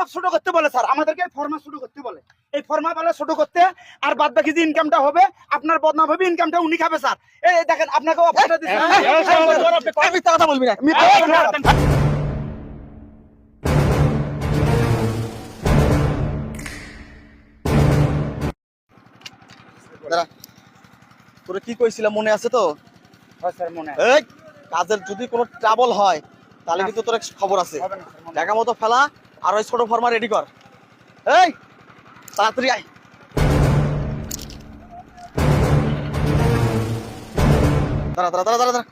মাপ ছোট করতে বলে স্যার, আমাদেরকে ফর্মা ছোট করতে বলে। এই ফর্মা বলে ছোট করতে, আর বাদ বাকি যে ইনকামটা হবে আপনার বদনাম হবে, ইনকামটা উনি খাবে স্যার। এই দেখেন আপনাকে অফারটা দিচ্ছি। মিথ্যা কথা বলবি না। তোরে কি কইছিলাম মনে আছে তো? হ্যাঁ স্যার মনে আছে। এই কাজের যদি কোনো ট্রাবল হয় তাহলে কিন্তু তোর খবর আছে। হবে না স্যার, মনে আছে। টাকা মতো ফেলা আর ওই ছোট ফর্মা রেডি কর। এই তাড়াতাড়ি আয়। দাঁড়া দাঁড়া দাঁড়া দাঁড়া দাঁড়া।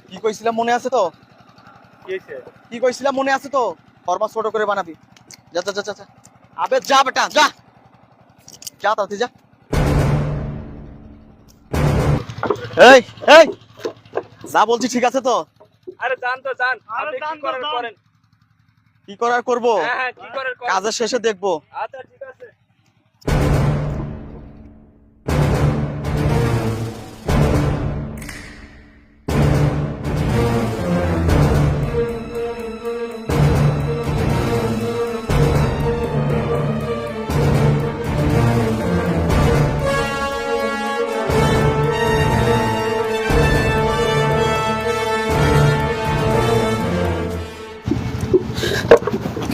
কি কইছিলাম মনে আছে তো? কি কইছিলাম মনে আছে তো? ফর্মা ছোট করে বানাবি। যা যা যা যা যা। আবে যা বেটা যা, যা তাড়াতাড়ি যা। এই এই যা বলছি ঠিক আছে তো? আরে জান তো জান, আপনি কি করার করেন। কি করার করবো, হ্যাঁ হ্যাঁ, কি করার করেন। কাজের শেষে দেখবো। আচ্ছা ঠিক আছে।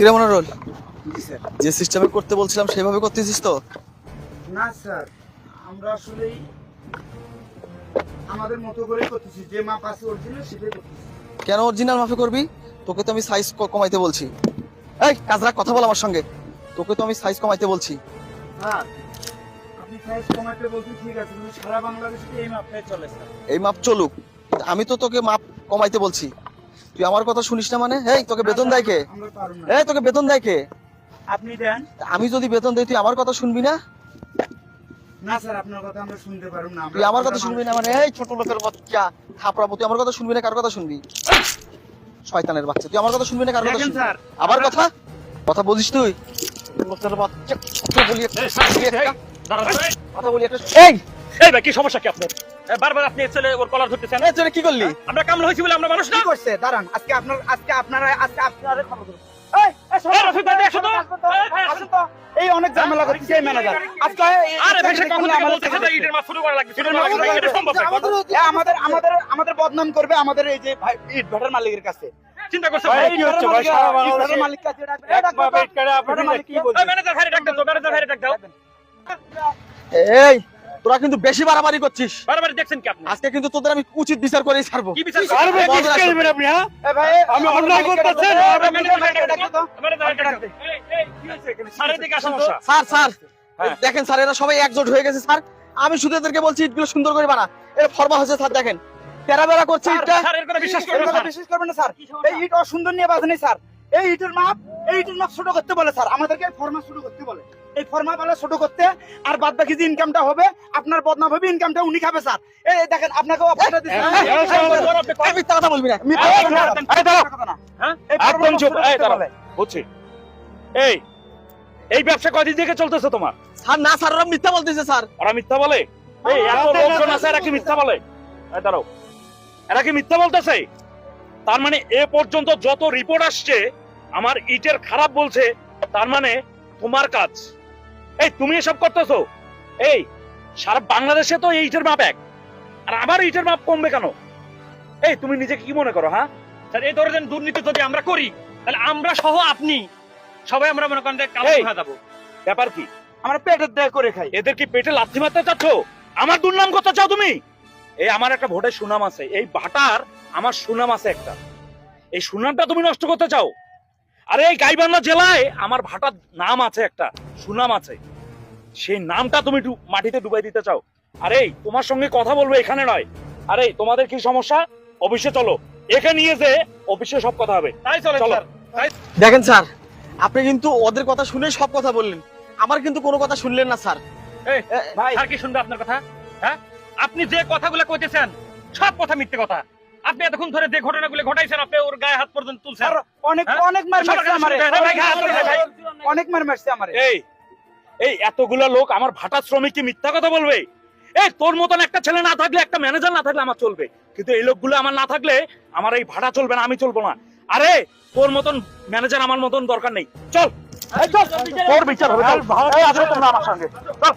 কিরে মনোরল, যে সিস্টেমে করতে বলছিলাম সেভাবে করতেছিস তো? না স্যার, আমরা আসলেই আমাদের মতো করে করতেছি, যে মাপ আছে অরিজিনাল সেটাই করতেছি। কেন অরিজিনাল মাফে করবি? তোকে তো আমি সাইজ কমাইতে বলছি। এই কাজরা কথা বল আমার সঙ্গে। তোকে তো আমি সাইজ কমাইতে বলছি। স্যার আপনি সাইজ কমাতে বলছেন ঠিক আছে, কিন্তু সারা বাংলাদেশে এই মাপটাই চলে স্যার। এই মাপ চলুক, আমি তো তোকে মাপ কমাইতে বলছি। তুই আমার কথা শুনিস না মানে? এই তোকে বেতন দেয় কে? আমরা পারব না। এই তোকে বেতন দেয় কে? আপনি দেন। আমি যদি বেতন দেই তুই আমার কথা শুনবি না? না স্যার, আপনার কথা আমরা শুনতে পারব না। তুই আমার কথা শুনবি না মানে? এই ছোট লোকের বাচ্চা থাপড়াবো, তুই আমার কথা শুনবি না কার কথা শুনবি? শয়তানের বাচ্চা, তুই আমার কথা শুনবি না কার কথা দেখেন শুনবি? স্যার, আবার কথা কথা বলিস তুই? লোকের বাচ্চা কথা বলি একটা, কথা বলি একটা। এই এই ভাই, কি সমস্যা কি আপনার? বারবার আপনি ছেলে ওর কলার ধরতেছেন। এই তোরা কি করলি? আমরা কামলা হইছি বলে আমরা মানুষ না। কি করছে? দাঁড়ান, আজকে আপনারা খবর করুন। এই রফিক ভাই, দেখো তো। আসুন তো। এই অনেক ঝামেলা করতেছে এই ম্যানেজার আজকে। আরে ভাই, সে কখন থেকে বলতেছে যে ইটের মাছ শুরু করা লাগবে, শুরু করা লাগবে, এটা সম্ভব না। আমাদের বদনাম করবে আমাদের এই যে ভাই ইট ভাটার মালিকের কাছে। চিন্তা করছেন ভাই, ভাই? কি হচ্ছে ভাই? সারা বাংলাদেশে মালিক কাছে ম্যানেজার ভাইরে ডাক দাও, ম্যানেজার ভাইরে ডাক দাও। এই তোরা কিন্তু বেশি বাড়াবাড়ি করছিস। বারবার দেখছেন কি আপনি? আজকে কিন্তু তোদের আমি উচিত বিচার করেই ছাড়বো। কি বিচার আরে ভাই, করবেন? কি করবেন আপনি? হ্যাঁ, আমি অন্যায় করতেছেন। ম্যানেজার ভাইকে ডাক দাও। ম্যানেজার ভাইরে ডাক দাও। এই কি হইছে এখানে? স্যার এদিকে আসুন তো। স্যার স্যার হ্যাঁ। দেখেন স্যার, এরা সবাই একজোট হয়ে গেছে স্যার। আমি শুধু এদেরকে বলছি ইটগুলো সুন্দর করে বানা। এর ফর্মা হয়েছে স্যার, দেখেন তেরা বেড়া করছে ইটটা। স্যার এর কথা বিশ্বাস এই করবেন না, কথা স্যার। বিশ্বাস করবেন না স্যার। এই ইট অসুন্দর নিয়ে বাজে স্যার। এই ইটের মাপ ছোট করতে বলে স্যার, আমাদেরকে ফর্মা ছোট করতে বলে। এই ফর্মা বলে ছোট করতে, আর বাদ বাকি যে ইনকামটা হবে আপনার বদনাম হবে, ইনকামটা উনি খাবে স্যার। এই দেখেন আপনাকে অফারটা দিচ্ছি। এই মিথ্যা কথা বলবি না। হ্যাঁ, একদম চুপ। এই দাঁড়াও, বুঝছি। এই ব্যবসা কয়দিন থেকে চলতেছে তোমার? স্যার না স্যার, ওরা মিথ্যা বলতেছে স্যার। ওরা মিথ্যা বলে? এই এত লোকজন আছে, এরা কি মিথ্যা বলে? এই দাঁড়াও, এরা কি মিথ্যা বলতেছে? তার মানে এ পর্যন্ত যত রিপোর্ট আসছে আমার ইটের খারাপ বলছে, তার মানে তোমার কাজ। এই তুমি এসব করতেছো? এই সারা বাংলাদেশে তো এই ইটের মাপ এক, আর আমার ইটের মাপ কমবে কেন? এই তুমি নিজেকে কি মনে করো? হ্যাঁ স্যার, এই ধরনের দুর্নীতি যদি আমরা করি তাহলে আমরা সহ আপনি সবাই আমরা মনে করেন কালো হয়ে যাবো। ব্যাপার কি? আমরা পেটের দায় করে খাই। এদের কি পেটে লাথি মারতে চাচ্ছ? আমার দুর্নাম করতে চাও তুমি? এই আমার একটা ভোটের সুনাম আছে, এই ভাটার আমার সুনাম আছে একটা, এই সুনামটা তুমি নষ্ট করতে চাও? আরে এই গাইবান্ধা জেলায় আমার ভাটার নাম আছে, একটা সুনাম আছে, সেই নামটা তুমি মাটিতে ডুবাই দিতে চাও? আরে তোমার সঙ্গে কথা বলবো এখানে নয়। আরে তোমাদের কি সমস্যা? অফিসে চলো, এখানে নিয়ে যে অফিসে সব কথা হবে। তাই চলো স্যার। দেখেন স্যার, আপনি কিন্তু ওদের কথা শুনে সব কথা বললেন, আমার কিন্তু কোনো কথা শুনলেন না স্যার। এই ভাই, আর কি শুনবে আপনার কথা? হ্যাঁ, আপনি যে কথাগুলো কইতেছেন সব কথা মিথ্যে কথা। আপনি এতক্ষণ ধরে যে ঘটনাগুলো ঘটাইছেন, আপনি ওর গায়ে হাত পর্যন্ত তুলছেন। অনেক অনেক মার মারছে আমারে, অনেক মার মারছে আমারে। এই এতগুলা লোক আমার ভাটা শ্রমিক কি মিথ্যা কথা বলবে? এই তোর মতন একটা ছেলে না থাকলে, একটা ম্যানেজার না থাকলে আমার চলবে, কিন্তু এই লোকগুলো আমার না থাকলে আমার এই ভাড়া চলবে না, আমি চলবো না। আরে তোর মতন ম্যানেজার আমার মতন দরকার নেই, চল এই চল। তোর বিচার হবে, চল। এই, আসো তোমরা আমার সঙ্গে, চল।